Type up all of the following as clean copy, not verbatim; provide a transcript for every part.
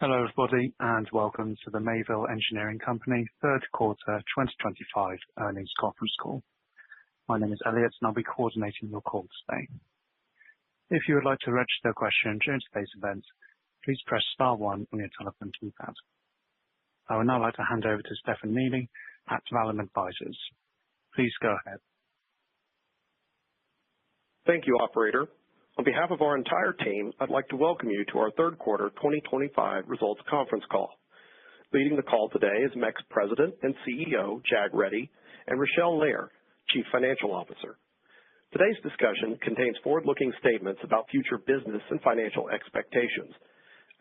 Hello, everybody, and welcome to the Mayville Engineering Company third quarter 2025 earnings conference call. My name is Elliot, and I'll be coordinating your call today. If you would like to register a question during today's event, please press star one on your telephone keypad. I would now like to hand over to Stefan Neely at Valum Advisors. Please go ahead. Thank you, operator. On behalf of our entire team, I'd like to welcome you to our third quarter 2025 results conference call. Leading the call today is MEC's President and CEO, Jag Reddy, and Rachelle Lehr, Chief Financial Officer. Today's discussion contains forward-looking statements about future business and financial expectations.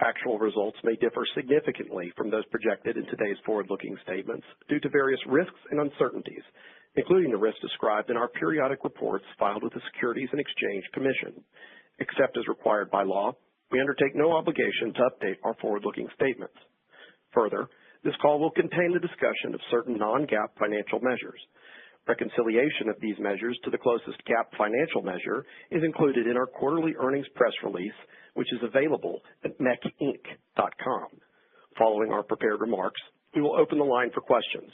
Actual results may differ significantly from those projected in today's forward-looking statements due to various risks and uncertainties, including the risks described in our periodic reports filed with the Securities and Exchange Commission. Except as required by law, we undertake no obligation to update our forward-looking statements. Further, this call will contain the discussion of certain non-GAAP financial measures. Reconciliation of these measures to the closest GAAP financial measure is included in our quarterly earnings press release, which is available at mecinc.com. Following our prepared remarks, we will open the line for questions.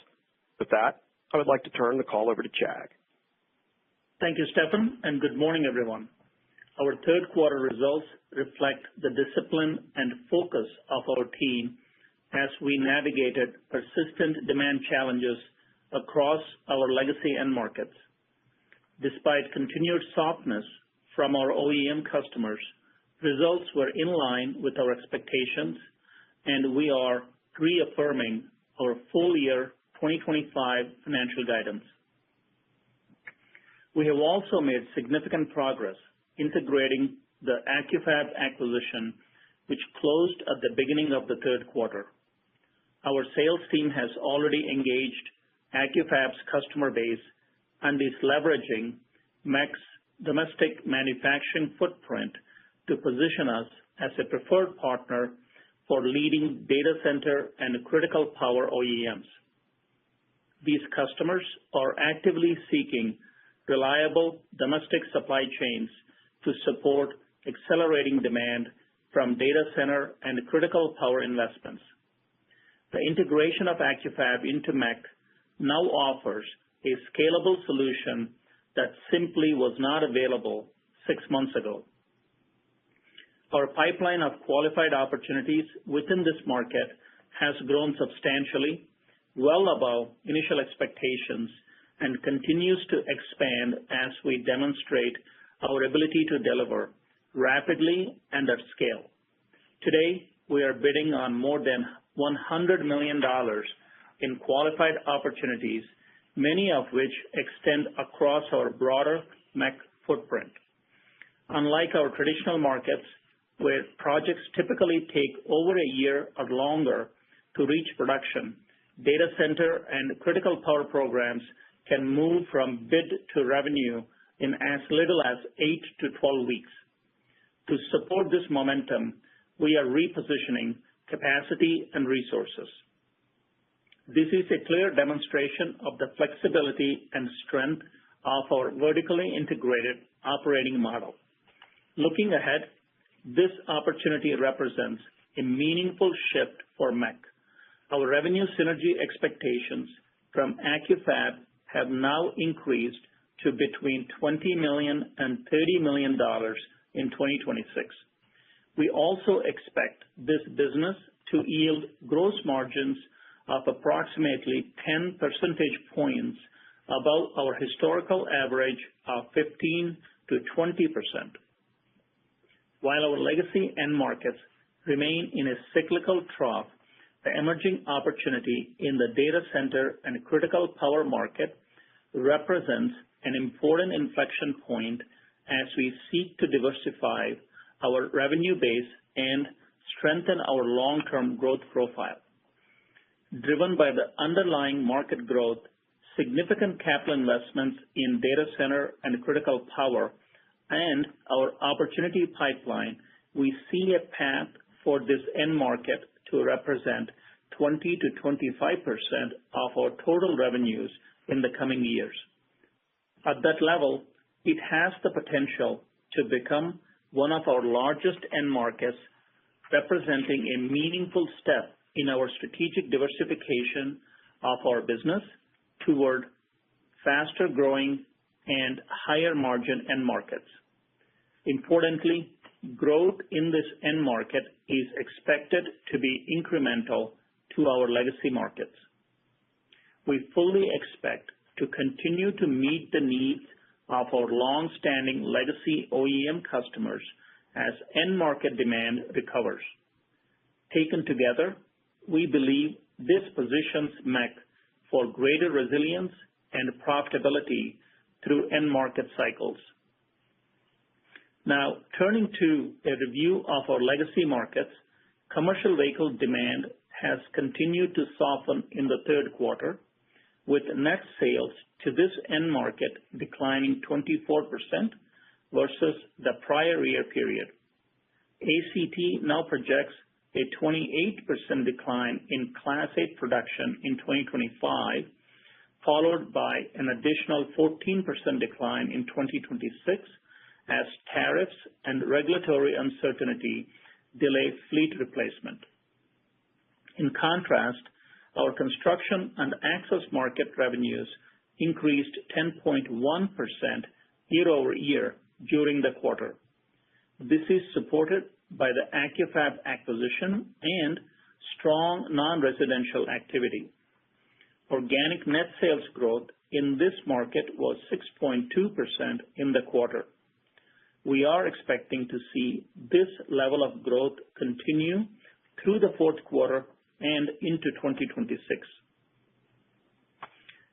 With that, I would like to turn the call over to Jag. Thank you, Stefan, and good morning, everyone. Our third quarter results reflect the discipline and focus of our team as we navigated persistent demand challenges across our legacy end markets. Despite continued softness from our OEM customers, results were in line with our expectations, and we are reaffirming our full year 2025 financial guidance. We have also made significant progress integrating the Accu-Fab acquisition, which closed at the beginning of the third quarter. Our sales team has already engaged Accu-Fab's customer base and is leveraging MEC's domestic manufacturing footprint to position us as a preferred partner for leading data center and critical power OEMs. These customers are actively seeking reliable domestic supply chains to support accelerating demand from data center and critical power investments. The integration of Accu-Fab into MEC now offers a scalable solution that simply was not available 6 months ago. Our pipeline of qualified opportunities within this market has grown substantially, well above initial expectations, and continues to expand as we demonstrate our ability to deliver rapidly and at scale. Today, we are bidding on more than $100 million in qualified opportunities, many of which extend across our broader MEC footprint. Unlike our traditional markets, where projects typically take over a year or longer to reach production, data center and critical power programs can move from bid to revenue in as little as 8 to 12 weeks. To support this momentum, we are repositioning capacity and resources. This is a clear demonstration of the flexibility and strength of our vertically integrated operating model. Looking ahead, this opportunity represents a meaningful shift for MEC. Our revenue synergy expectations from Accu-Fab have now increased to between $20 million and $30 million in 2026. We also expect this business to yield gross margins of approximately 10 percentage points above our historical average of 15 to 20%. While our legacy end markets remain in a cyclical trough, the emerging opportunity in the data center and critical power market represents an important inflection point as we seek to diversify our revenue base and strengthen our long-term growth profile. Driven by the underlying market growth, significant capital investments in data center and critical power, and our opportunity pipeline, we see a path for this end market to represent 20 to 25% of our total revenues in the coming years. At that level, it has the potential to become one of our largest end markets representing a meaningful step in our strategic diversification of our business toward faster growing and higher margin end markets. Importantly, growth in this end market is expected to be incremental to our legacy markets. We fully expect to continue to meet the needs of our long-standing legacy OEM customers as end market demand recovers. Taken together, we believe this positions MEC for greater resilience and profitability through end market cycles. Now, turning to a review of our legacy markets, commercial vehicle demand has continued to soften in the third quarter, with net sales to this end market declining 24% versus the prior year period. ACT now projects a 28% decline in Class 8 production in 2025, followed by an additional 14% decline in 2026 as tariffs and regulatory uncertainty delay fleet replacement. In contrast, our construction and access market revenues increased 10.1% year-over-year during the quarter. This is supported by the Accu-Fab acquisition and strong non-residential activity. Organic net sales growth in this market was 6.2% in the quarter. We are expecting to see this level of growth continue through the fourth quarter and into 2026.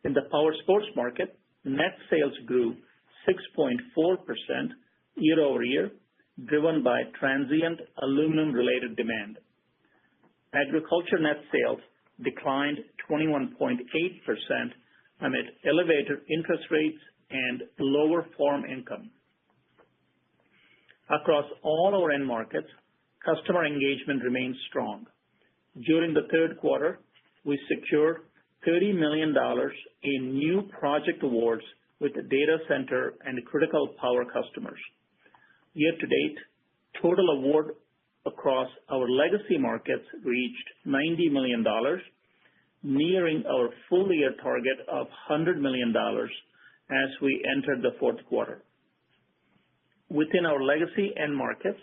In the power sports market, net sales grew 6.4% year-over-year, driven by transient aluminum-related demand. Agriculture net sales declined 21.8% amid elevated interest rates and lower farm income. Across all our end markets, customer engagement remains strong. During the third quarter, we secured $30 million in new project awards with data center and critical power customers. Year to date, total award across our legacy markets reached $90 million, nearing our full year target of $100 million as we entered the fourth quarter. Within our legacy end markets,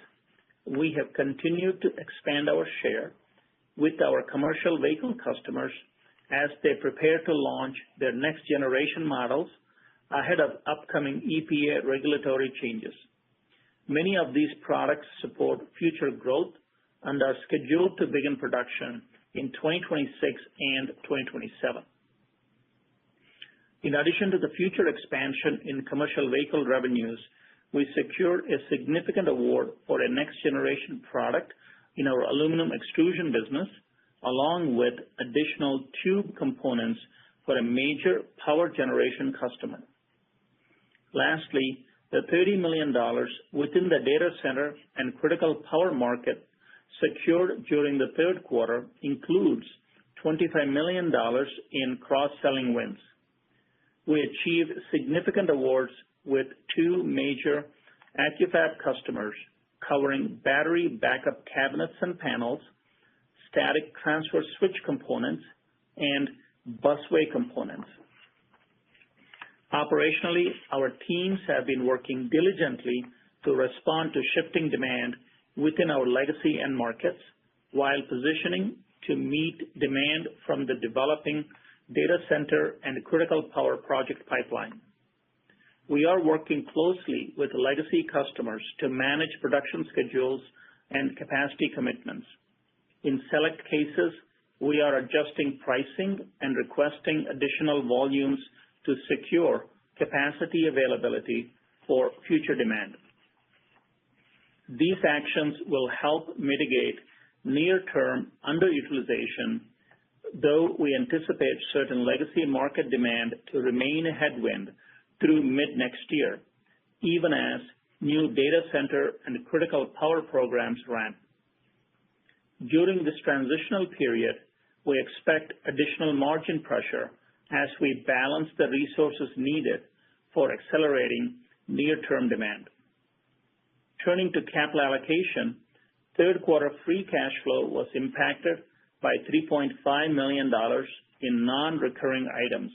we have continued to expand our share with our commercial vehicle customers as they prepare to launch their next generation models ahead of upcoming EPA regulatory changes. Many of these products support future growth and are scheduled to begin production in 2026 and 2027. In addition to the future expansion in commercial vehicle revenues, we secured a significant award for a next generation product in our aluminum extrusion business, along with additional tube components for a major power generation customer. Lastly, the $30 million within the data center and critical power market secured during the third quarter includes $25 million in cross-selling wins. We achieved significant awards with two major Accu-Fab customers covering battery backup cabinets and panels, static transfer switch components, and busway components. Operationally, our teams have been working diligently to respond to shifting demand within our legacy end markets while positioning to meet demand from the developing data center and critical power project pipeline. We are working closely with legacy customers to manage production schedules and capacity commitments. In select cases, we are adjusting pricing and requesting additional volumes to secure capacity availability for future demand. These actions will help mitigate near-term underutilization, though we anticipate certain legacy market demand to remain a headwind through mid-next year, even as new data center and critical power programs ramp. During this transitional period, we expect additional margin pressure as we balance the resources needed for accelerating near-term demand. Turning to capital allocation, Third quarter free cash flow was impacted by $3.5 million in non-recurring items.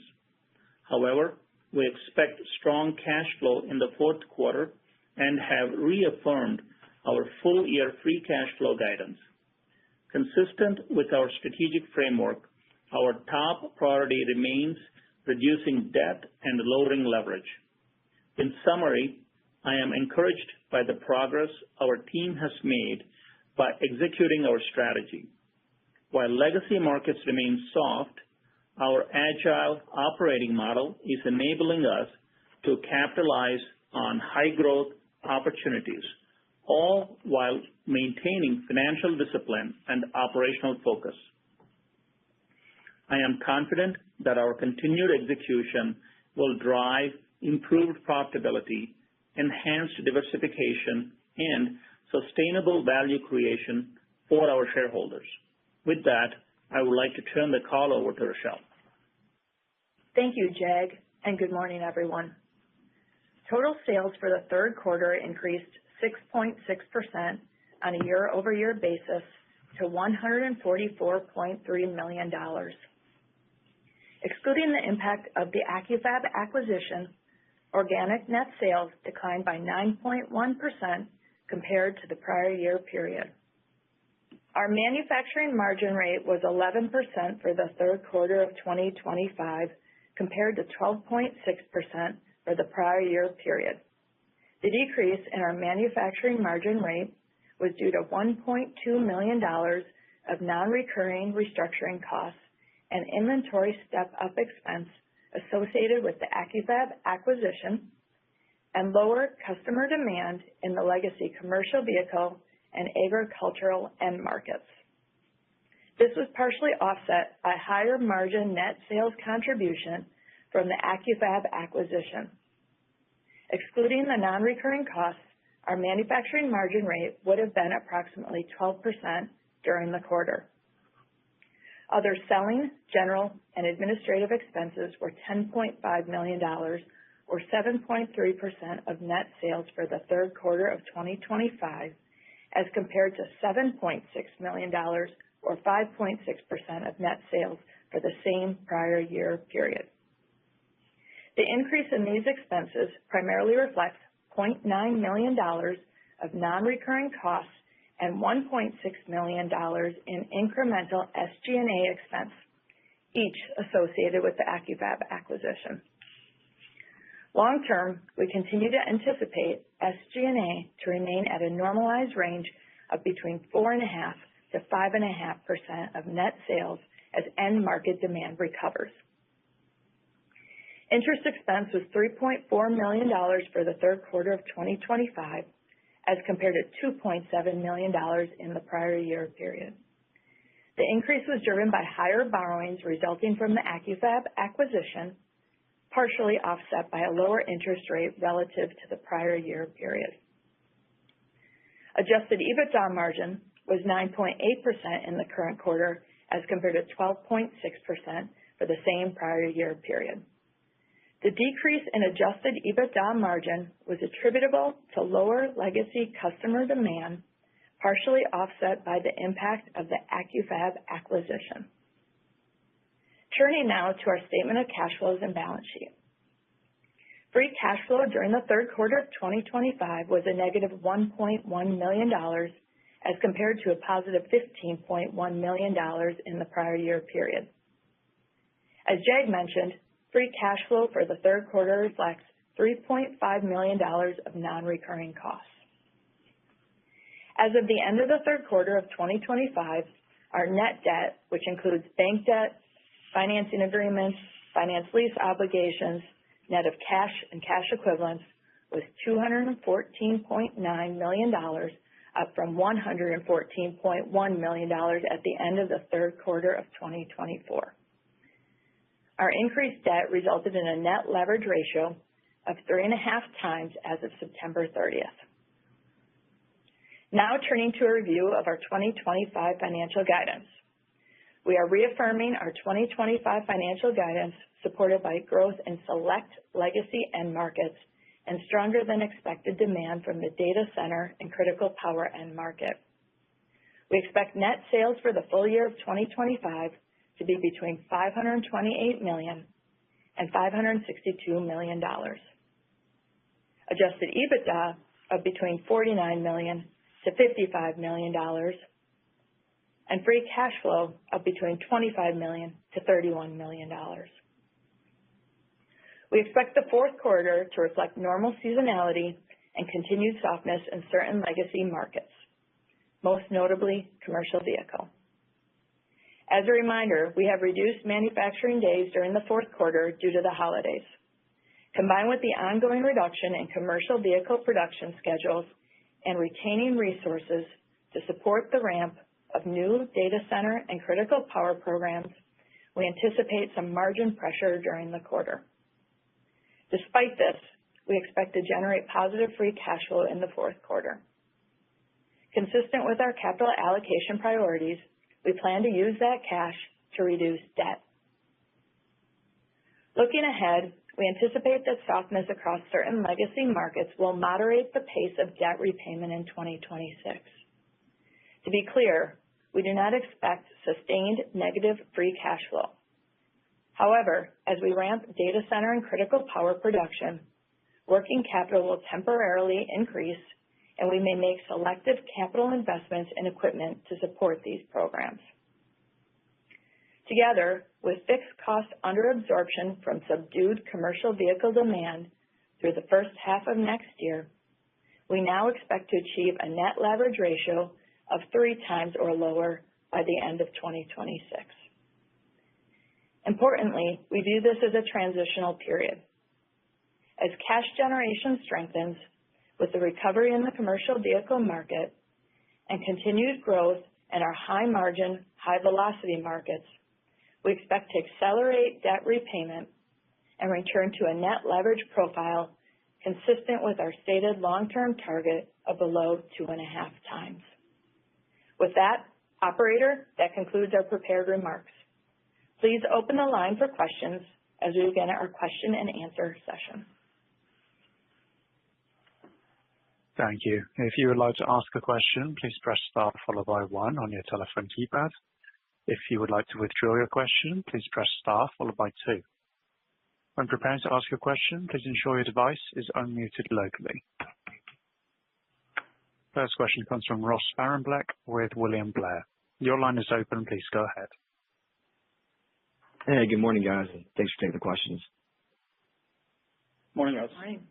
However, we expect strong cash flow in the fourth quarter and have reaffirmed our full-year free cash flow guidance. Consistent with our strategic framework, our top priority remains reducing debt and lowering leverage. In summary, I am encouraged by the progress our team has made by executing our strategy. While legacy markets remain soft, our agile operating model is enabling us to capitalize on high-growth opportunities, all while maintaining financial discipline and operational focus. I am confident that our continued execution will drive improved profitability, enhanced diversification, and sustainable value creation for our shareholders. With that, I would like to turn the call over to Rochelle. Thank you, Jag, and good morning, everyone. Total sales for the third quarter increased 6.6% on a year-over-year basis to $144.3 million. Excluding the impact of the Accu-Fab acquisition, organic net sales declined by 9.1% compared to the prior year period. Our manufacturing margin rate was 11% for the third quarter of 2025 compared to 12.6% for the prior year period. The decrease in our manufacturing margin rate was due to $1.2 million of non-recurring restructuring costs and inventory step-up expense associated with the Accu-Fab acquisition and lower customer demand in the legacy commercial vehicle and agricultural end markets. This was partially offset by higher margin net sales contribution from the Accu-Fab acquisition. Excluding the non-recurring costs, our manufacturing margin rate would have been approximately 12% during the quarter. Other selling, general, and administrative expenses were $10.5 million, or 7.3% of net sales for the third quarter of 2025, as compared to $7.6 million, or 5.6% of net sales for the same prior year period. The increase in these expenses primarily reflects $0.9 million of non-recurring costs and $1.6 million in incremental SG&A expense, each associated with the Accu-Fab acquisition. Long term, we continue to anticipate SG&A to remain at a normalized range of between 4.5% to 5.5% of net sales as end market demand recovers. Interest expense was $3.4 million for the third quarter of 2025, as compared to $2.7 million in the prior year period. The increase was driven by higher borrowings resulting from the Accu-Fab acquisition, partially offset by a lower interest rate relative to the prior year period. Adjusted EBITDA margin was 9.8% in the current quarter, as compared to 12.6% for the same prior year period. The decrease in adjusted EBITDA margin was attributable to lower legacy customer demand, partially offset by the impact of the Accu-Fab acquisition. Turning now to our statement of cash flows and balance sheet. Free cash flow during the third quarter of 2025 was a negative $1.1 million, as compared to a positive $15.1 million in the prior year period. As Jag mentioned, free cash flow for the third quarter reflects $3.5 million of non-recurring costs. As of the end of the third quarter of 2025, our net debt, which includes bank debt, financing agreements, finance lease obligations, net of cash and cash equivalents, was $214.9 million, up from $114.1 million at the end of the third quarter of 2024. Our increased debt resulted in a net leverage ratio of 3.5 times as of September 30th. Now turning to a review of our 2025 financial guidance. We are reaffirming our 2025 financial guidance supported by growth in select legacy end markets and stronger than expected demand from the data center and critical power end market. We expect net sales for the full year of 2025 to be between $528 million and $562 million. Adjusted EBITDA of between $49 million to $55 million, and free cash flow of between $25 million to $31 million. We expect the fourth quarter to reflect normal seasonality and continued softness in certain legacy markets, most notably commercial vehicle. As a reminder, we have reduced manufacturing days during the fourth quarter due to the holidays. Combined with the ongoing reduction in commercial vehicle production schedules and retaining resources to support the ramp of new data center and critical power programs, we anticipate some margin pressure during the quarter. Despite this, we expect to generate positive free cash flow in the fourth quarter. Consistent with our capital allocation priorities, we plan to use that cash to reduce debt. Looking ahead, we anticipate that softness across certain legacy markets will moderate the pace of debt repayment in 2026. To be clear, we do not expect sustained negative free cash flow. However, as we ramp data center and critical power production, working capital will temporarily increase, and we may make selective capital investments in equipment to support these programs. Together, with fixed cost under absorption from subdued commercial vehicle demand through the first half of next year, we now expect to achieve a net leverage ratio of 3 times or lower by the end of 2026. Importantly, we view this as a transitional period. As cash generation strengthens with the recovery in the commercial vehicle market and continued growth in our high-margin, high-velocity markets, we expect to accelerate debt repayment and return to a net leverage profile consistent with our stated long-term target of below 2.5 times. With that, operator, that concludes our prepared remarks. Please open the line for questions as we begin our question and answer session. Thank you. If you would like to ask a question, please press star followed by 1 on your telephone keypad. If you would like to withdraw your question, please press star followed by 2. When preparing to ask your question, please ensure your device is unmuted locally. First question comes from Ross Sparenblek with William Blair. Your line is open. Please go ahead. Hey, good morning, guys, and thanks for taking the questions. Morning, Ross. Morning.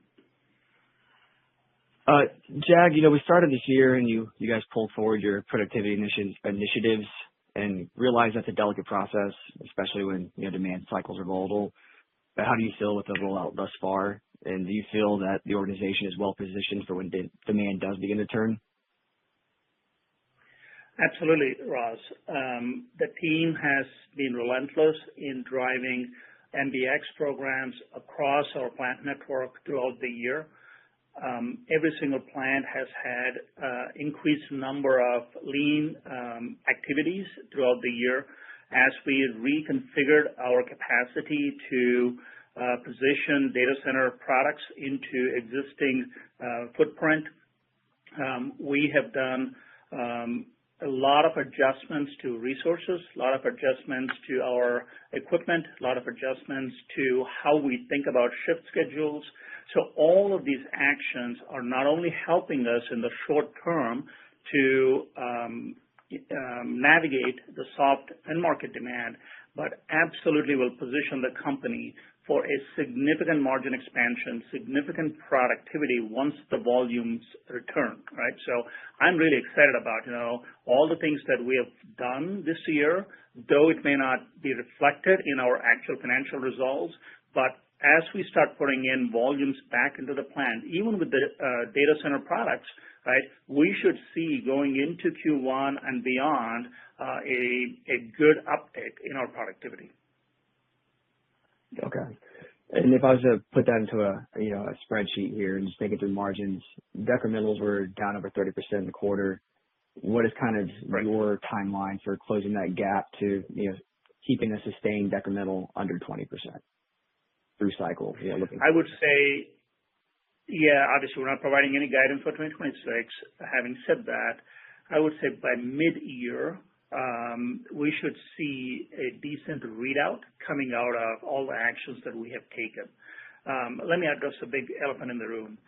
Jag, we started this year and you guys pulled forward your productivity initiatives and realized that's a delicate process, especially when demand cycles are volatile. But how do you feel with the rollout thus far? And do you feel that the organization is well positioned for when demand does begin to turn? Absolutely, Ross. The team has been relentless in driving MBX programs across our plant network throughout the year. Every single plant has had increased number of lean activities throughout the year as we reconfigured our capacity to position data center products into existing footprint. We have done a lot of adjustments to resources, a lot of adjustments to our equipment, a lot of adjustments to how we think about shift schedules. So all of these actions are not only helping us in the short term to navigate the soft end market demand, but absolutely will position the company for a significant margin expansion, significant productivity once the volumes return, right? So I'm really excited about, all the things that we have done this year, though it may not be reflected in our actual financial results, but as we start putting in volumes back into the plant, even with the data center products, right, we should see going into Q1 and beyond a good uptick in our productivity. Okay. And if I was to put that into a spreadsheet here and just thinking through margins, decrementals were down over 30% in the quarter. What is kind of your timeline for closing that gap to keeping a sustained decremental under 20% through cycle? I would say, obviously we're not providing any guidance for 2026. Having said that, I would say by mid-year, we should see a decent readout coming out of all the actions that we have taken. Let me address a big elephant in the room.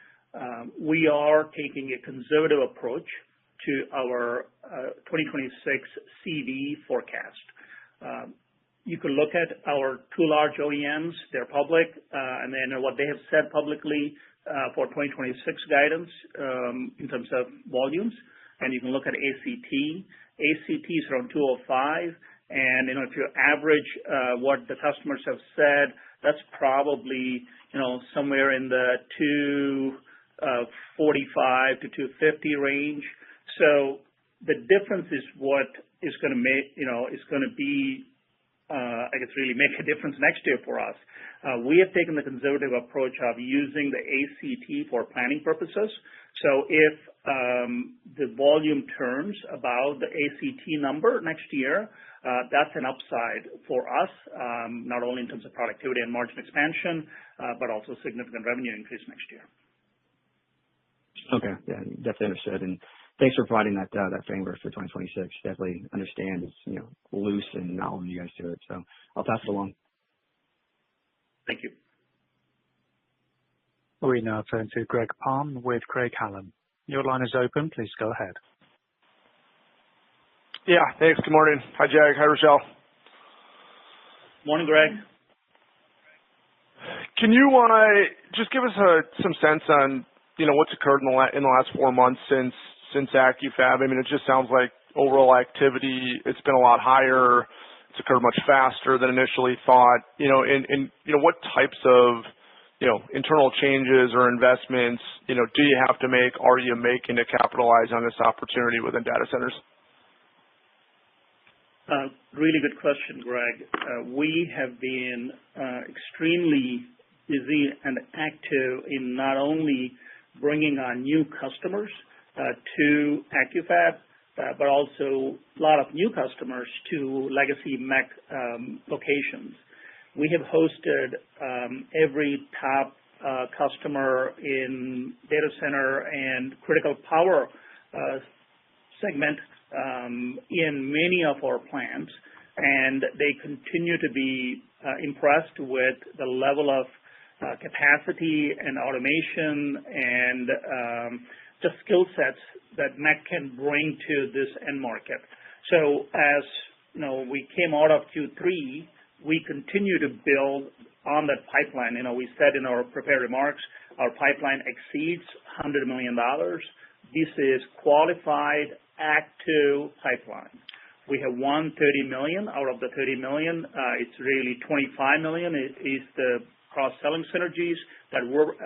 We are taking a conservative approach to our 2026 CV forecast. You can look at our two large OEMs, they're public, and then what they have said publicly for 2026 guidance in terms of volumes. And you can look at ACT. ACT is around 205, and if you average what the customers have said, that's probably somewhere in the 245 to 250 range. So the difference is what is going to make is going to be really make a difference next year for us. We have taken the conservative approach of using the ACT for planning purposes. So if the volume turns about the ACT number next year, that's an upside for us, not only in terms of productivity and margin expansion, but also significant revenue increase next year. Okay, yeah, definitely understood. And thanks for providing that framework for 2026. Definitely understand it's loose and not holding you guys to it. So I'll pass it along. Thank you. We now turn to Greg Palm with Craig-Hallum. Your line is open. Please go ahead. Yeah, thanks. Good morning. Hi, Jag. Hi, Rochelle. Morning, Greg. Can you just give us some sense on what's occurred in the last 4 months since AccuFab? I mean, it just sounds like overall activity, it's been a lot higher. It's occurred much faster than initially thought. And what types of internal changes or investments do you have to make? Are you making to capitalize on this opportunity within data centers? Really good question, Greg. We have been extremely busy and active in not only bringing on new customers to AccuFab, but also a lot of new customers to legacy MEC locations. We have hosted every top customer in data center and critical power segment in many of our plants, and they continue to be impressed with the level of capacity and automation and the skill sets that MEC can bring to this end market. So as we came out of Q3, we continue to build on that pipeline. We said in our prepared remarks, our pipeline exceeds $100 million. This is qualified, active pipeline. We have won $30 million. Out of the $30 million, it's really $25 million is the cross-selling synergies that we're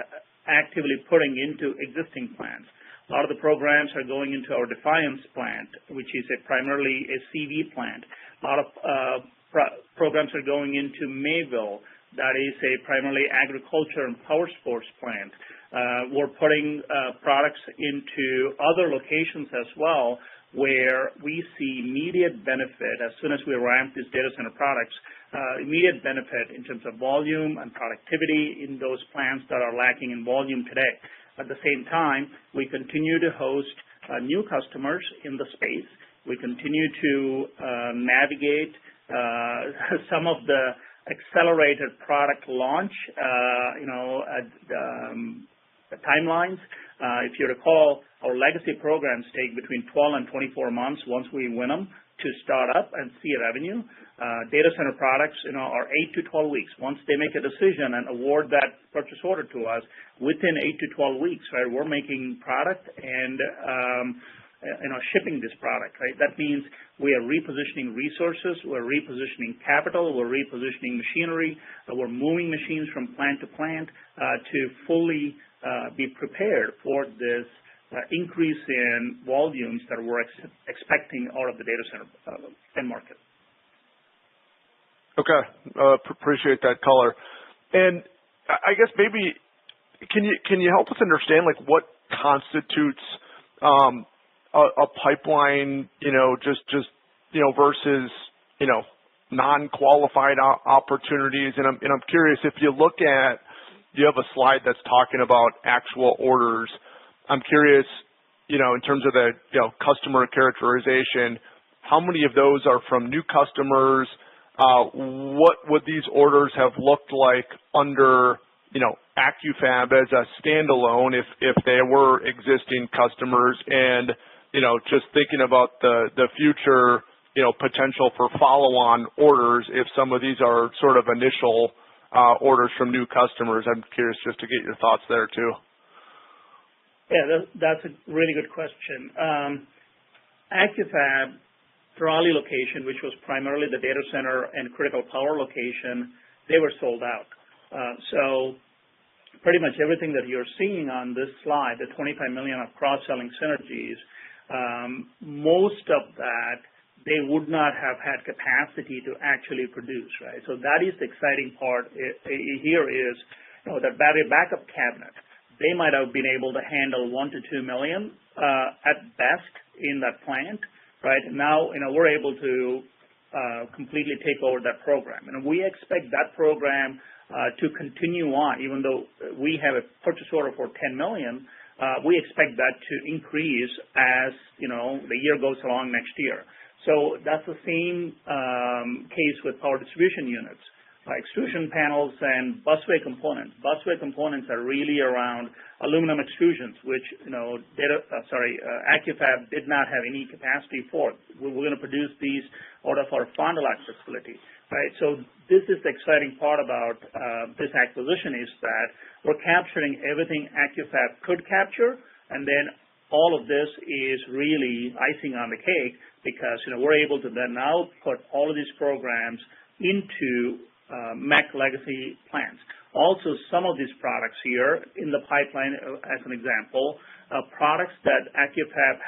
actively putting into existing plants. A lot of the programs are going into our Defiance plant, which is primarily a CV plant. A lot of programs are going into Mayville. That is a primarily agriculture and power sports plant. We're putting products into other locations as well, where we see immediate benefit as soon as we ramp these data center products, immediate benefit in terms of volume and productivity in those plants that are lacking in volume today. At the same time, we continue to host new customers in the space. We continue to navigate some of the accelerated product launch timelines. If you recall, our legacy programs take between 12 and 24 months once we win them to start up and see revenue. Data center products are 8 to 12 weeks. Once they make a decision and award that purchase order to us, within 8 to 12 weeks, right, we're making product and shipping this product, right? That means we are repositioning resources, we're repositioning capital, we're repositioning machinery, we're moving machines from plant to plant to fully be prepared for this increase in volumes that we're expecting out of the data center end market. Okay, appreciate that color. And I guess maybe can you help us understand what constitutes a pipeline, just versus non-qualified opportunities? And I'm curious, if you have a slide that's talking about actual orders. I'm curious, in terms of the, customer characterization, how many of those are from new customers? What would these orders have looked like under, AccuFab as a standalone if they were existing customers? And, just thinking about the future, potential for follow-on orders if some of these are sort of initial orders from new customers. I'm curious just to get your thoughts there too. Yeah, that's a really good question. AccuFab Raleigh location, which was primarily the data center and critical power location, they were sold out. So pretty much everything that you're seeing on this slide, the $25 million of cross-selling synergies, most of that they would not have had capacity to actually produce, right? So that is the exciting part here is, that battery backup cabinet, they might have been able to handle 1 to 2 million at best in that plant, right? Now, we're able to completely take over that program. And we expect that program to continue on, even though we have a purchase order for 10 million, we expect that to increase as, the year goes along next year. So that's the same case with power distribution units, extrusion panels and busway components. Busway components are really around aluminum extrusions, which AccuFab did not have any capacity for. We're going to produce these out of our Fond du Lac facility, right? So this is the exciting part about this acquisition is that we're capturing everything AccuFab could capture, and then all of this is really icing on the cake because we're able to then now put all of these programs into MEC legacy plants. Also, some of these products here in the pipeline, as an example, products that AccuFab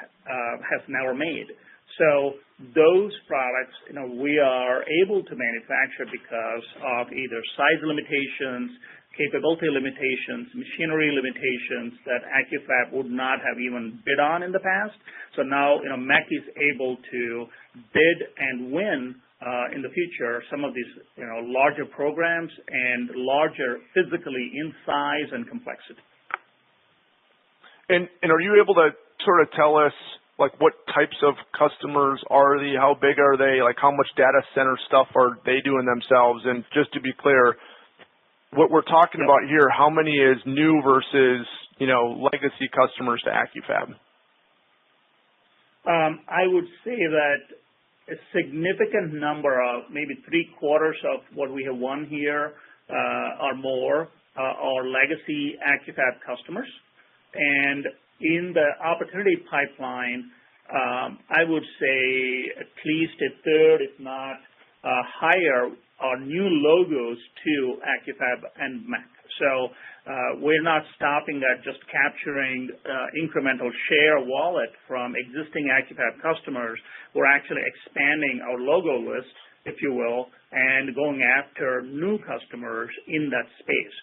has never made. So those products, we are able to manufacture because of either size limitations, capability limitations, machinery limitations that AccuFab would not have even bid on in the past. So now, MEC is able to bid and win in the future some of these, larger programs and larger physically in size and complexity. And are you able to sort of tell us, like, what types of customers are they? How big are they? Like, how much data center stuff are they doing themselves? And just to be clear, what we're talking about here, how many is new versus, legacy customers to AccuFab? I would say that a significant number of maybe 3/4 of what we have won here or more are legacy AccuFab customers. And in the opportunity pipeline, I would say at least a third, if not higher, are new logos to AccuFab and MEC. So we're not stopping at just capturing incremental share wallet from existing AccuFab customers. We're actually expanding our logo list, if you will, and going after new customers in that space.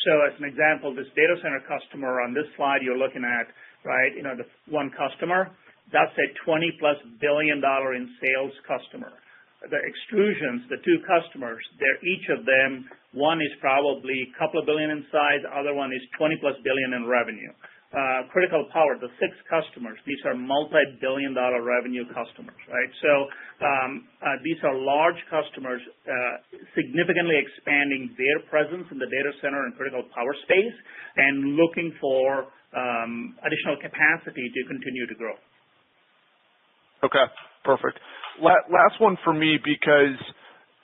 So as an example, this data center customer on this slide you're looking at, right, the one customer, that's a $20+ billion in sales customer. The extrusions, the two customers, they're each of them, one is probably a couple of billion in size, the other one is $20+ billion in revenue. Critical power, the 6 customers, these are multi-billion-dollar revenue customers, right? So these are large customers significantly expanding their presence in the data center and critical power space and looking for additional capacity to continue to grow. Okay, perfect. Last one for me because,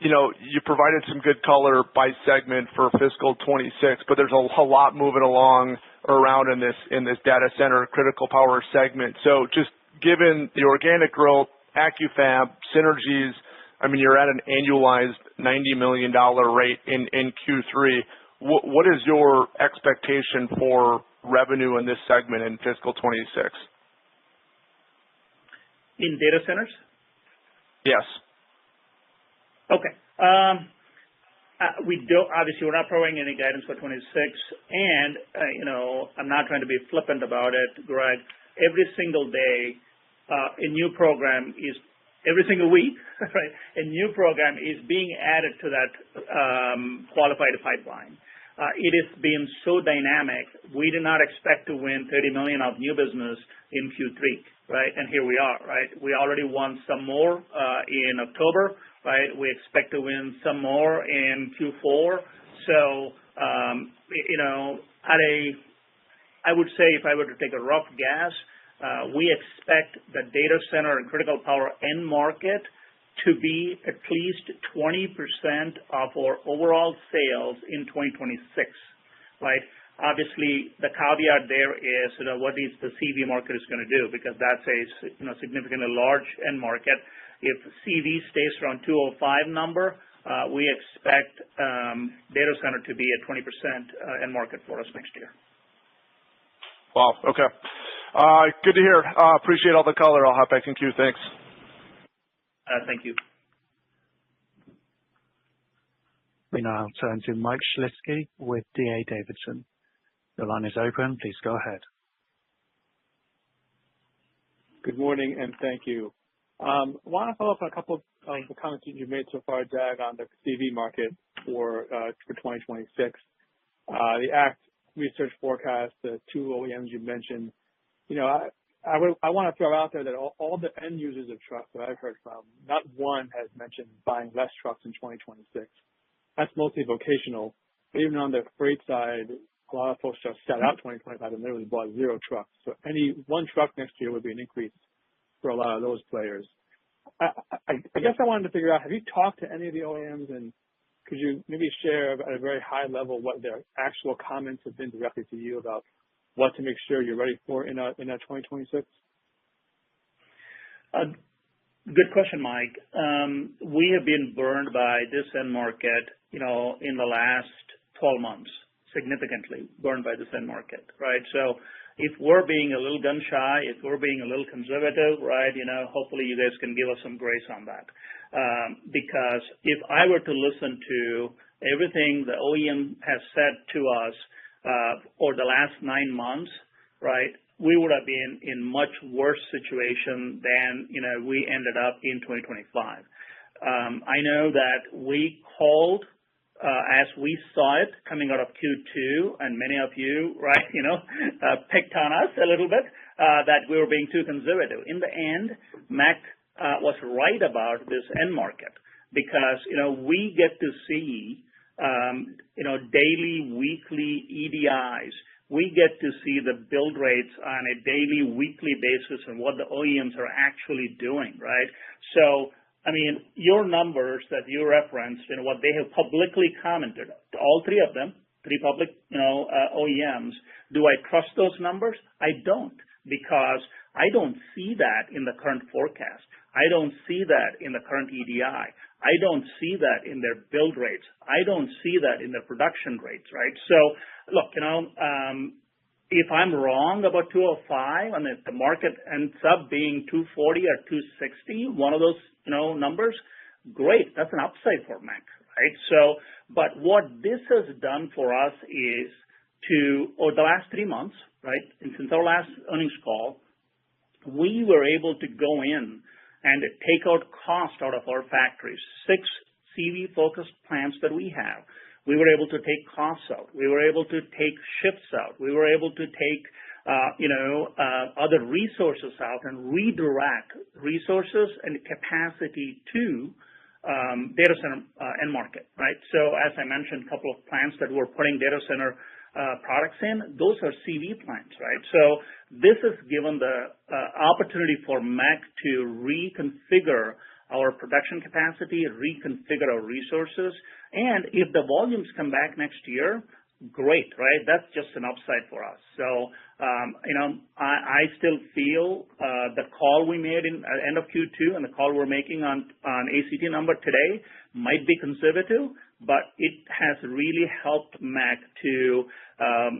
you provided some good color by segment for fiscal 26, but there's a lot moving along around in this data center critical power segment. So just given the organic growth, AccuFab, synergies, I mean, you're at an annualized $90 million rate in Q3. What is your expectation for revenue in this segment in fiscal 26? In data centers? Yes. Okay. We don't, obviously, we're not providing any guidance for 26, and, I'm not trying to be flippant about it, Greg. Every single day, a new program is, every single week, right, a new program is being added to that qualified pipeline. It has been so dynamic. We did not expect to win $30 million of new business in Q3, right? And here we are, right? We already won some more in October, right? We expect to win some more in Q4. So, I would say if I were to take a rough guess, we expect the data center and critical power end market to be at least 20% of our overall sales in 2026, right? Obviously, the caveat there is, what is the CV market is going to do, because that's a significantly large end market. If CV stays around 205 number, we expect data center to be a 20% end market for us next year. Wow. Okay. Good to hear. Appreciate all the color. I'll hop back in queue. Thanks. Thank you. We now turn to Mike Shlisky with D.A. Davidson. Your line is open. Please go ahead. Good morning, and thank you. I want to follow up on a couple of the comments that you've made so far, Jag, on the CV market for 2026. The ACT research forecast, the two OEMs you mentioned, I want to throw out there that all the end users of trucks that I've heard from, not one has mentioned buying less trucks in 2026. That's mostly vocational. But even on the freight side, a lot of folks just sat out 2025 and literally bought 0 trucks. So any one truck next year would be an increase for a lot of those players. I guess I wanted to figure out, have you talked to any of the OEMs, and could you maybe share at a very high level what their actual comments have been directly to you about what to make sure you're ready for in that 2026? Good question, Mike. We have been burned by this end market, in the last 12 months, significantly burned by this end market, right? So if we're being a little gun shy, if we're being a little conservative, right, hopefully you guys can give us some grace on that. Because if I were to listen to everything the OEM has said to us over the last 9 months, right, we would have been in much worse situation than, we ended up in 2025. I know that we called as we saw it coming out of Q2, and many of you, right, picked on us a little bit, that we were being too conservative. In the end, MEC was right about this end market because, we get to see, daily, weekly EDIs. We get to see the build rates on a daily, weekly basis and what the OEMs are actually doing, right? So, your numbers that you referenced and what they have publicly commented, all 3 of them, 3 public, OEMs, do I trust those numbers? I don't, because I don't see that in the current forecast. I don't see that in the current EDI. I don't see that in their build rates. I don't see that in their production rates, right? So, look, if I'm wrong about 205 and if the market ends up being 240 or 260, one of those, numbers, great. That's an upside for MEC, right? So, but what this has done for us is over the last 3 months, right, and since our last earnings call, we were able to go in and take out cost out of our factories, 6 CV-focused plants that we have. We were able to take costs out. We were able to take shifts out. We were able to take, other resources out and redirect resources and capacity to data center end market, right? So as I mentioned, a couple of plants that we're putting data center products in, those are CV plants, right? So this has given the opportunity for MEC to reconfigure our production capacity, reconfigure our resources, and if the volumes come back next year, great, right? That's just an upside for us. So, I still feel the call we made in end of Q2 and the call we're making on ACT number today might be conservative, but it has really helped MEC to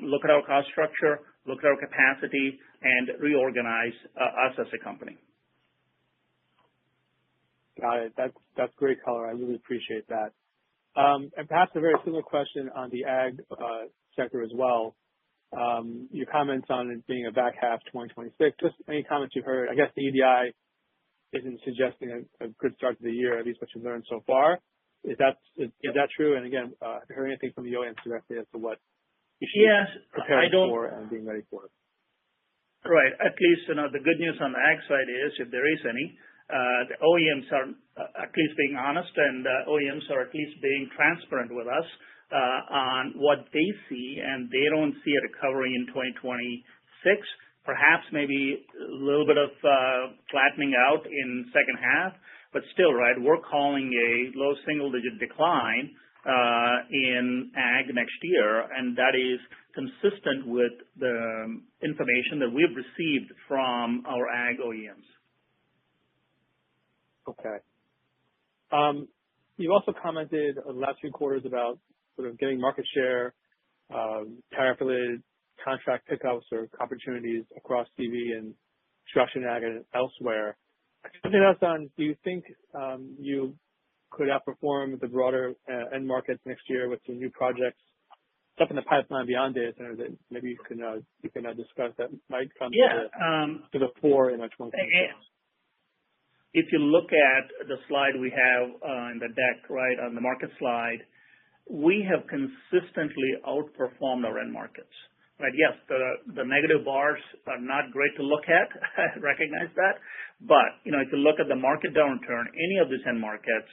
look at our cost structure, look at our capacity, and reorganize us as a company. Got it. That's great color. I really appreciate that. And perhaps a very similar question on the ag sector as well. Your comments on it being a back half 2026, just any comments you heard. I guess the EDI isn't suggesting a good start to the year, at least what you've learned so far. Is that true? And again, have you heard anything from the OEMs directly as to what you should be preparing for and being ready for? Right. At least, the good news on the ag side is, if there is any, the OEMs are at least being honest, and OEMs are at least being transparent with us on what they see, and they don't see a recovery in 2026. Perhaps maybe a little bit of flattening out in second half, but still, right, we're calling a low single-digit decline in ag next year, and that is consistent with the information that we've received from our ag OEMs. Okay. You also commented in the last few quarters about sort of getting market share, tariff-related contract pickups or opportunities across CV and construction, ag, and elsewhere. Something else on, do you think you could outperform the broader end markets next year with some new projects, stuff in the pipeline beyond data centers that maybe you can discuss that might come to the fore in 2026? If you look at the slide we have in the deck, right, on the market slide, we have consistently outperformed our end markets. Right? Yes, the negative bars are not great to look at. I recognize that. But, if you look at the market downturn, any of these end markets,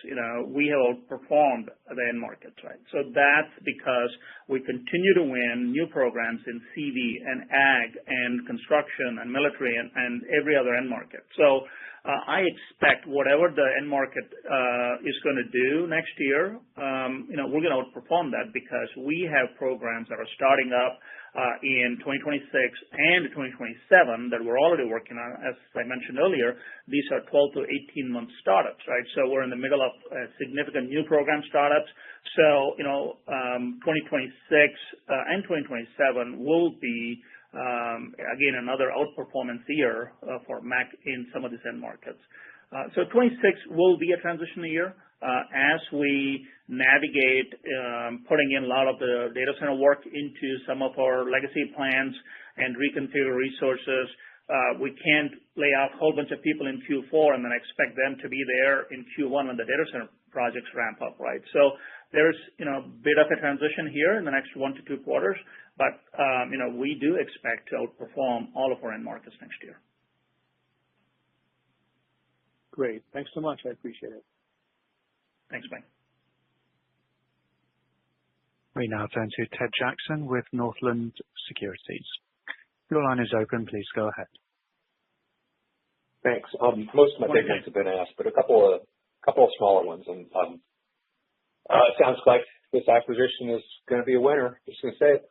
we have outperformed the end markets, right? So that's because we continue to win new programs in CV and ag and construction and military and every other end market. So I expect whatever the end market is going to do next year, we're going to outperform that because we have programs that are starting up in 2026 and 2027 that we're already working on. As I mentioned earlier, these are 12 to 18 month startups, right? So we're in the middle of significant new program startups. So, 2026 and 2027 will be, again, another outperformance year for MEC in some of these end markets. So 26 will be a transition year as we navigate putting in a lot of the data center work into some of our legacy plans and reconfigure resources. We can't lay out a whole bunch of people in Q4 and then expect them to be there in Q1 when the data center projects ramp up, right? So there's, a bit of a transition here in the next 1 to 2 quarters, but, we do expect to outperform all of our end markets next year. Great. Thanks so much. I appreciate it. Thanks, Mike. We now turn to Ted Jackson with Northland Securities. Your line is open. Please go ahead. Thanks. Most of my big ones have been asked, but a couple of smaller ones. And it sounds like this acquisition is going to be a winner. Just going to say it.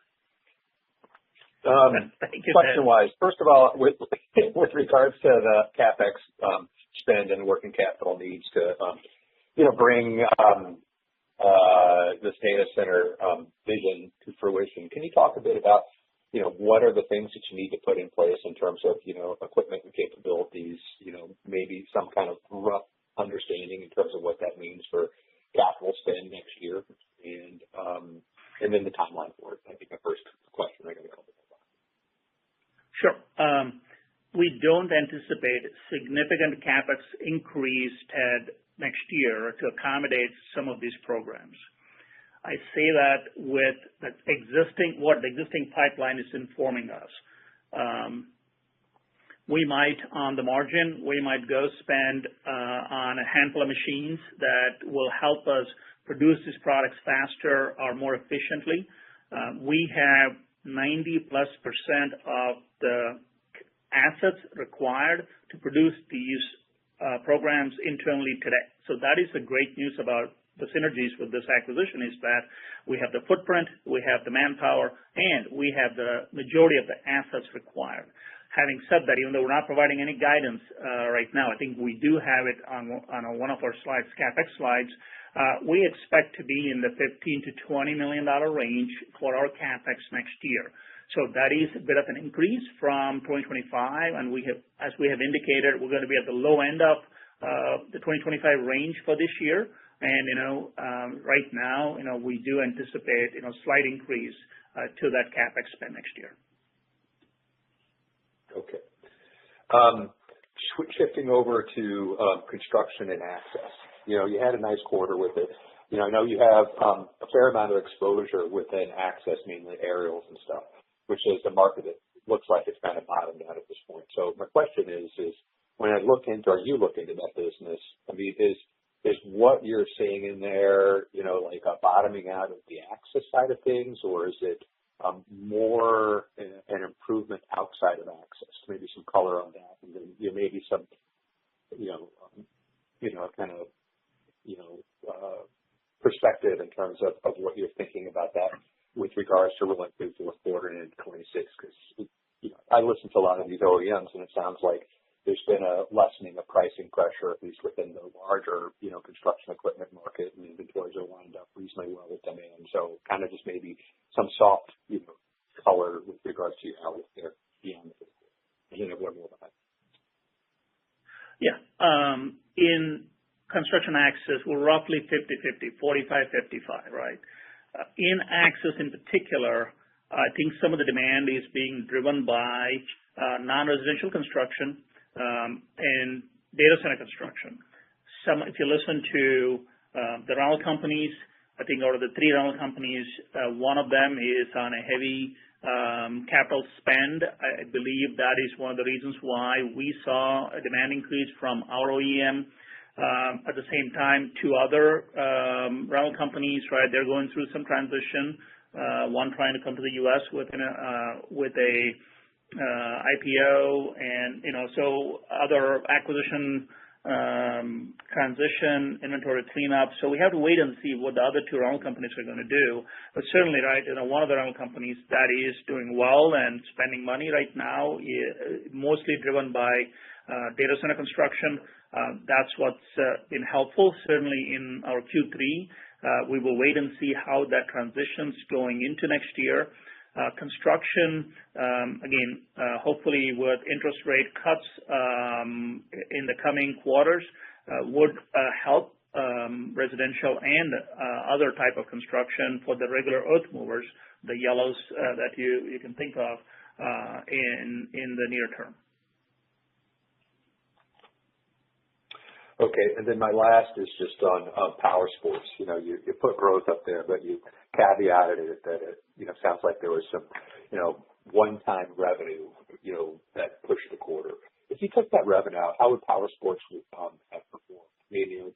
Question-wise, first of all, with regards to the CapEx spend and working capital needs to, bring this data center vision to fruition, can you talk a bit about, what are the things that you need to put in place in terms of, equipment and capabilities, maybe some kind of rough understanding in terms of what that means for capital spend next year, and then the timeline for it? I think my first question. I got a couple. Sure. We don't anticipate significant CapEx increase, Ted, next year to accommodate some of these programs. I say that with what the existing pipeline is informing us. We might, on the margin, go spend on a handful of machines that will help us produce these products faster or more efficiently. We have 90+% of the assets required to produce these programs internally today. So that is the great news about the synergies with this acquisition, is that we have the footprint, we have the manpower, and we have the majority of the assets required. Having said that, even though we're not providing any guidance right now, I think we do have it on one of our slides, CapEx slides. We expect to be in the $15 to $20 million range for our CapEx next year. So that is a bit of an increase from 2025, and as we have indicated, we're going to be at the low end of the 2025 range for this year. And right now, we do anticipate slight increase to that CapEx spend next year. Okay. Shifting over to construction and access. You had a nice quarter with it. I know you have a fair amount of exposure within access, mainly aerials and stuff, which is the market that looks like it's kind of bottomed out at this point. So my question is when I look into, or you look into that business, I mean, is what you're seeing in there, like a bottoming out of the access side of things, or is it more an improvement outside of access? Maybe some color on that, and then maybe some, kind of, perspective in terms of what you're thinking about that with regards to rolling through fourth quarter and into 26, because I listen to a lot of these OEMs, and it sounds like there's been a lessening of pricing pressure, at least within the larger, construction equipment market, and inventories are lined up reasonably well with demand. So kind of just maybe some soft, color with regards to your outlook there beyond the fourth quarter. And then I've learned more about that. Yeah. In construction access, we're roughly 50-50, 45-55, right? In access in particular, I think some of the demand is being driven by non-residential construction and data center construction. If you listen to the rental companies, I think out of the three rental companies, one of them is on a heavy capital spend. I believe that is one of the reasons why we saw a demand increase from our OEM. At the same time, two other rental companies, right, they're going through some transition. One trying to come to the U.S. with a IPO, and so other acquisition, transition, inventory cleanup. So we have to wait and see what the other two rental companies are going to do. But certainly, right, one of the rental companies that is doing well and spending money right now, mostly driven by data center construction. That's what's been helpful. Certainly in our Q3, we will wait and see how that transitions going into next year. Construction, again, hopefully with interest rate cuts in the coming quarters, would help residential and other type of construction for the regular earth movers, the yellows that you can think of in the near term. Okay, and then my last is just on power sports. You put growth up there, but you caveated it that it sounds like there was some one-time revenue that pushed the quarter. If you took that revenue out, how would power sports have performed? I mean,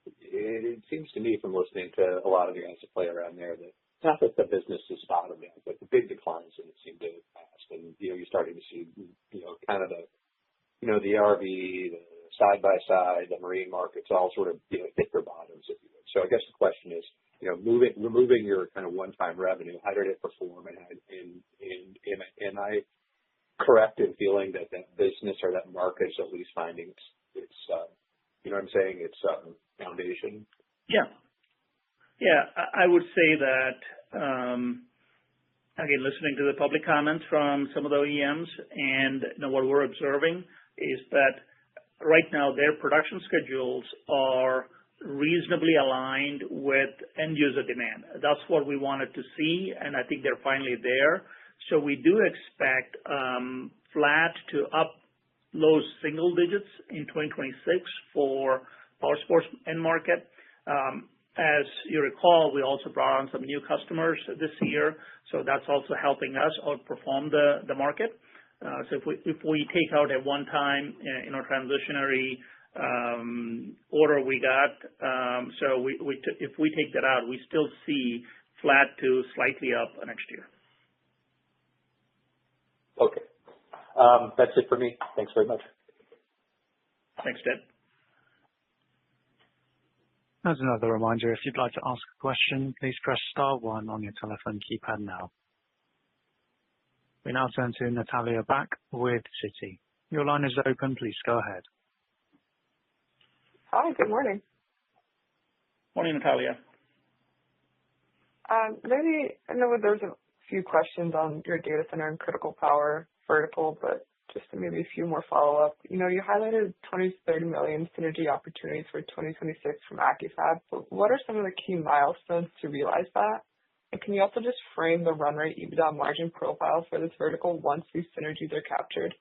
it seems to me from listening to a lot of the guys that play around there that it's not that the business is bottoming out, but the big declines in it seem to have passed, and you're starting to see kind of the the RV, the side-by-side, the marine markets all sort of, hit their bottoms, if you would. So I guess the question is, removing your kind of one-time revenue, how did it perform? And am I correct in feeling that business or that market is at least finding its its foundation? Yeah. Yeah, I would say that, again, listening to the public comments from some of the OEMs and what we're observing is that right now, their production schedules are reasonably aligned with end-user demand. That's what we wanted to see, and I think they're finally there. So we do expect flat to up low single digits in 2026 for power sports end market. As you recall, we also brought on some new customers this year, so that's also helping us outperform the market. So if we take out a one-time, transitionary order we got, so if we take that out, we still see flat to slightly up next year. Okay. That's it for me. Thanks very much. Thanks, Ted. As another reminder, if you'd like to ask a question, please press star 1 on your telephone keypad now. We now turn to Natalia Bak with Citi. Your line is open. Please go ahead. Hi, good morning. Morning, Natalia. Maybe I know there's a few questions on your data center and critical power vertical, but just maybe a few more follow-up. You highlighted 20 to 30 million synergy opportunities for 2026 from AccuFab, but what are some of the key milestones to realize that? And can you also just frame the run rate EBITDA margin profile for this vertical once these synergies are captured?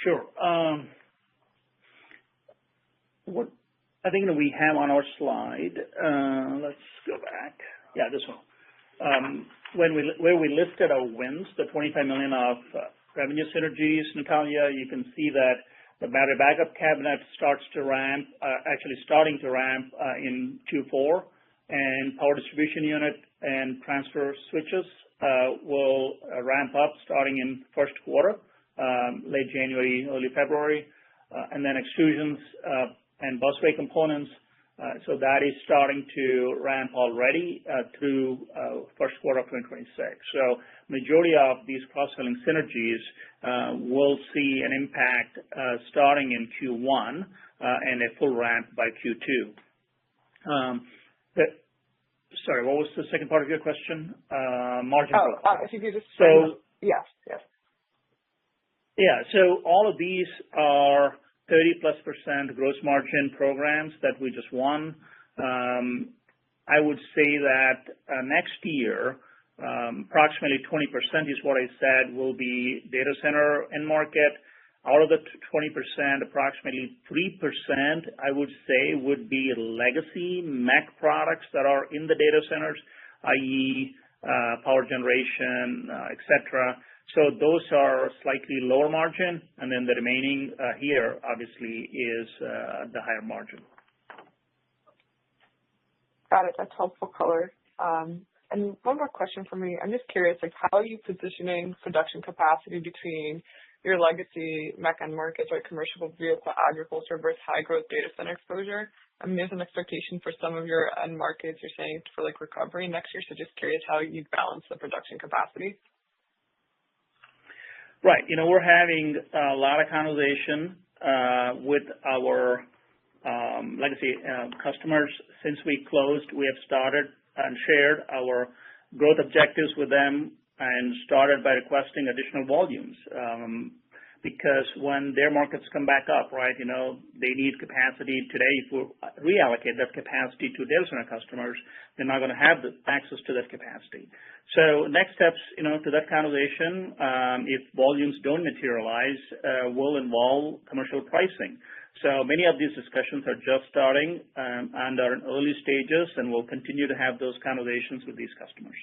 Sure. What I think that we have on our slide, let's go back. Yeah, this one. where we listed our wins, the $25 million of revenue synergies, Natalia, you can see that the battery backup cabinet starting to ramp in Q4, and power distribution unit and transfer switches will ramp up starting in first quarter, late January, early February, and then extrusions and busway components. So that is starting to ramp already through first quarter of 2026. So majority of these cross-selling synergies will see an impact starting in Q1 and a full ramp by Q2. Sorry, what was the second part of your question? Margin profile. If you could just yes. Yeah, so all of these are 30+% gross margin programs that we just won. I would say that next year, approximately 20% is what I said will be data center end market. Out of the 20%, approximately 3%, I would say, would be legacy MEC products that are in the data centers, i.e., power generation, et cetera. So those are slightly lower margin, and then the remaining here, obviously, is the higher margin. Got it. That's helpful color. And one more question for me. I'm just curious, how are you positioning production capacity between your legacy MEC end markets, like commercial vehicle, agriculture versus high growth data center exposure? I mean, there's an expectation for some of your end markets, you're saying, for recovery next year. So just curious how you balance the production capacity. Right. We're having a lot of conversation with our legacy customers. Since we closed, we have started and shared our growth objectives with them and started by requesting additional volumes. Because when their markets come back up, right, they need capacity today. If we reallocate that capacity to data center customers, they're not going to have the access to that capacity. So next steps, to that conversation, if volumes don't materialize, will involve commercial pricing. So many of these discussions are just starting and are in early stages, and we'll continue to have those conversations with these customers.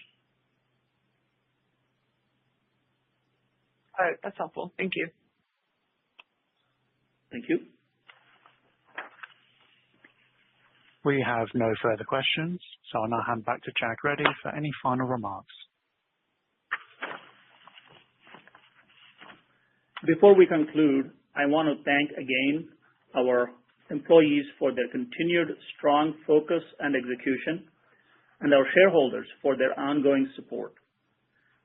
All right, that's helpful. Thank you. Thank you. We have no further questions, so I'll now hand back to Jag Reddy for any final remarks. Before we conclude, I want to thank again our employees for their continued strong focus and execution, and our shareholders for their ongoing support.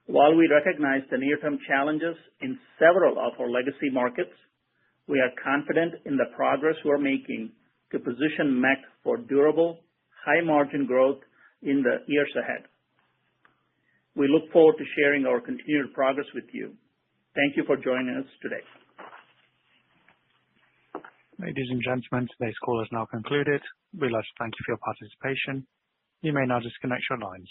While we recognize the near-term challenges in several of our legacy markets, we are confident in the progress we're making to position MEC for durable, high-margin growth in the years ahead. We look forward to sharing our continued progress with you. Thank you for joining us today. Ladies and gentlemen, today's call is now concluded. We'd like to thank you for your participation. You may now disconnect your lines.